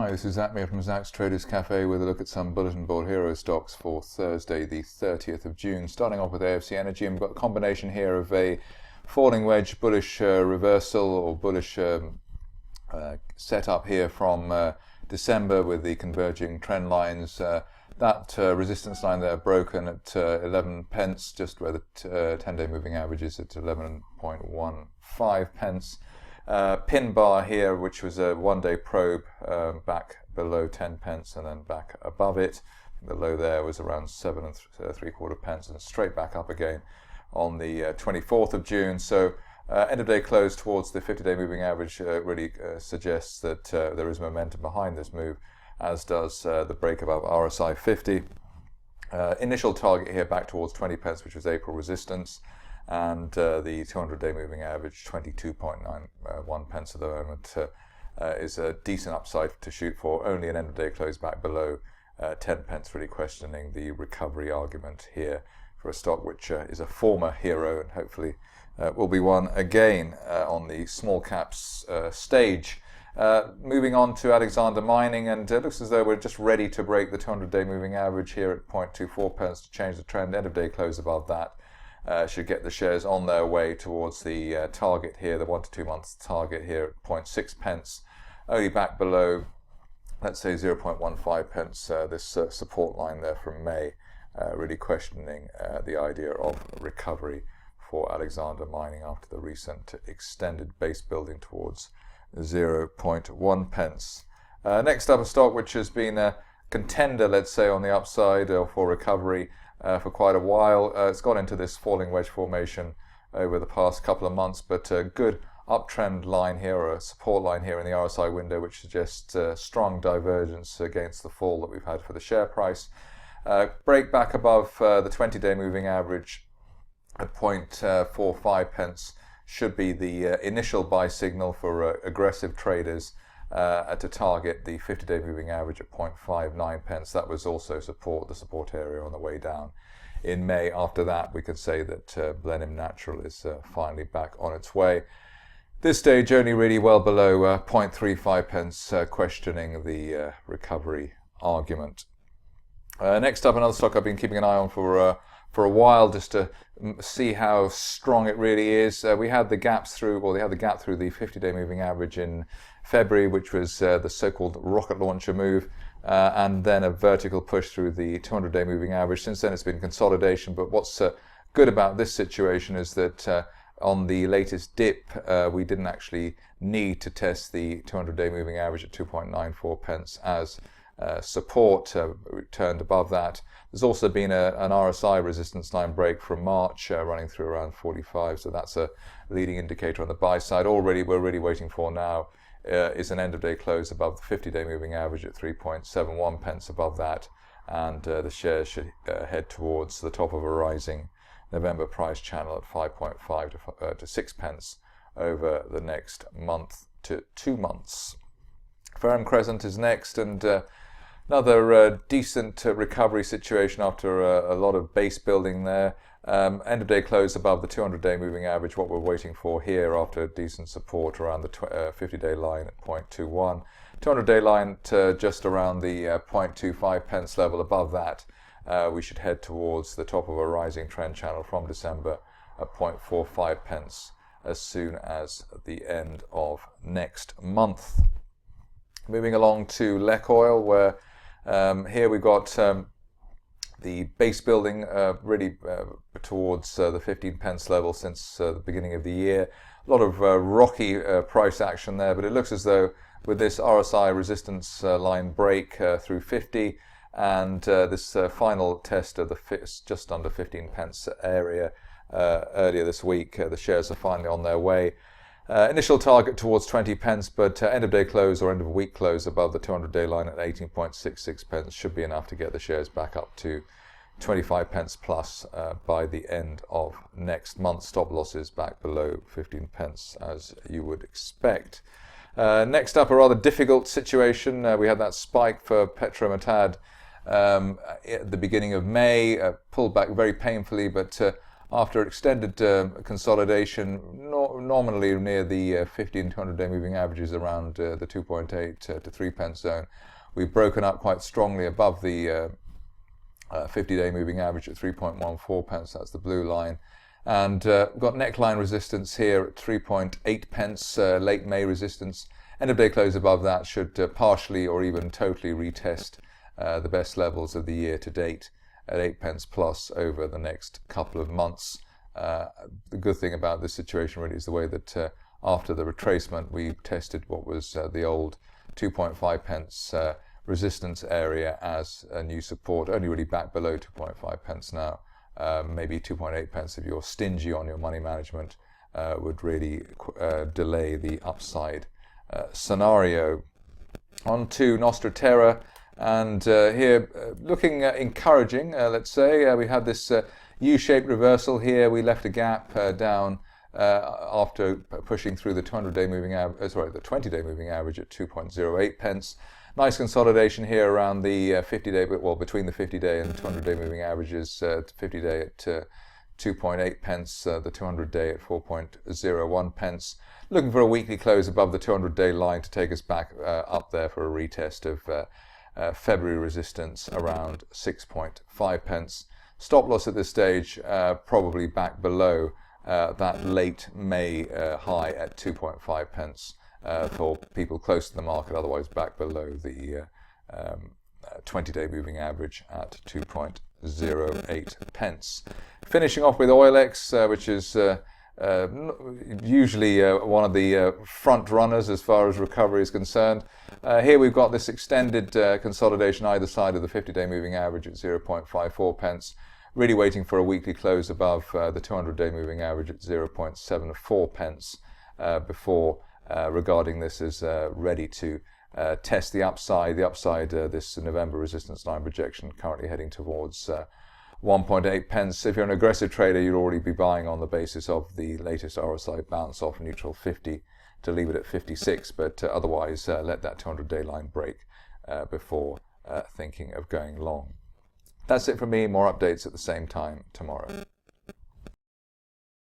Hi, this is Zach here from Zach's Traders Cafe with a look at some bulletin board hero stocks for Thursday the 30th of June. Starting off with AFC Energy, and we've got a combination here of a falling wedge bullish reversal or bullish setup here from December with the converging trend lines. That resistance line there broken at 11 pence, just where the 10-day moving average is at 11.15 pence. Pin bar here, which was a one-day probe back below 10 pence and then back above it. The low there was around 7 3/4 pence and straight back up again on the 24th of June. So end of day close towards the 50-day moving average really suggests that there is momentum behind this move, as does the break above RSI 50. Initial target here back towards 20 pence, which was April resistance. And the 200-day moving average, 22.91 pence at the moment, is a decent upside to shoot for. Only an end-of-day close back below 10 pence, really questioning the recovery argument here for a stock which is a former hero and hopefully will be one again on the small caps stage. Moving on to Alexander Mining, and it looks as though we're just ready to break the 200-day moving average here at 0.24 pence to change the trend. End-of-day close above that. Should get the shares on their way towards the target here, the 1 to 2 months target here at 0.6 pence, only back below, let's say 0.15 pence, this support line there from May, really questioning the idea of recovery for Alexander Mining after the recent extended base building towards 0.1 pence. Next up, a stock which has been a contender, let's say, on the upside for recovery for quite a while. It's gone into this falling wedge formation over the past couple of months, but a good uptrend line here, or a support line here in the RSI window, which suggests strong divergence against the fall that we've had for the share price. Break back above the 20-day moving average at 0.45 pence should be the initial buy signal for aggressive traders to target the 50-day moving average at 0.59 pence. That was also the support area on the way down in May. After that, we could say that Blenheim Natural is finally back on its way. This stage only really well below 0.35 pence, questioning the recovery argument. Next up, another stock I've been keeping an eye on for a while, just to see how strong it really is. We had the gap through the 50-day moving average in February, which was the so-called rocket launcher move, and then a vertical push through the 200-day moving average. Since then, it's been consolidation. But what's good about this situation is that on the latest dip, we didn't actually need to test the 200-day moving average at 2.94 pence as support. Returned above that. There's also been an RSI resistance line break from March running through around 45, so that's a leading indicator on the buy side. We're really waiting for now is an end-of-day close above the 50-day moving average at 3.71 pence above that, and the shares should head towards the top of a rising November price channel at 5.5 to 6 pence over the next month to 2 months. Ferrum Crescent is next, and another decent recovery situation after a lot of base building there. End of day close above the 200-day moving average, what we're waiting for here after decent support around the 50-day line at 0.21. 200-day line just around the 0.25 pence level. Above that, we should head towards the top of a rising trend channel from December at 0.45 pence as soon as the end of next month. Moving along to Lek Oil, where here we've got the base building really towards the 15 pence level since the beginning of the year. A lot of rocky price action there, but it looks as though with this RSI resistance line break through 50 and this final test of the just under 15 pence area earlier this week, the shares are finally on their way. Initial target towards 20 pence, but end of day close or end of week close above the 200-day line at 18.66 pence should be enough to get the shares back up to 25 pence plus by the end of next month. Stop losses back below 15 pence as you would expect. Next up, a rather difficult situation. We had that spike for Petrometad at the beginning of May, pulled back very painfully, but after extended consolidation, nominally near the 50 and 200-day moving averages around the 2.8 to 3 pence zone. We've broken up quite strongly above the 50-day moving average at 3.14 pence, that's the blue line. And got neckline resistance here at 3.8 pence, late May resistance. End of day close above that should partially or even totally retest the best levels of the year to date at 8 pence plus over the next couple of months. The good thing about this situation really is the way that after the retracement we tested what was the old 2.5 pence resistance area as a new support, only really back below 2.5 pence now. Maybe 2.8 pence if you're stingy on your money management would really delay the upside scenario. On to Nostra Terra, and here looking encouraging, let's say. We had this U-shaped reversal here. We left a gap down after pushing through the 200-day moving average, the 20-day moving average at 2.08 pence. Nice consolidation here around the 50-day, well, between the 50-day and the 200-day moving averages. 50-day at 2.8 pence, the 200-day at 4.01 pence. Looking for a weekly close above the 200-day line to take us back up there for a retest of February resistance around 6.5 pence. Stop loss at this stage probably back below that late May high at 2.5 pence. For people close to the market, otherwise back below the 20-day moving average at 2.08 pence. Finishing off with OilX, which is usually one of the front runners as far as recovery is concerned. Here we've got this extended consolidation either side of the 50-day moving average at 0.54 pence. Really waiting for a weekly close above the 200-day moving average at 0.74 pence before regarding this as ready to test the upside. The upside, this November resistance line projection currently heading towards 1.8 pence. If you're an aggressive trader, you'd already be buying on the basis of the latest RSI bounce off neutral 50 to leave it at 56, but otherwise let that 200-day line break before thinking of going long. That's it from me. More updates at the same time tomorrow.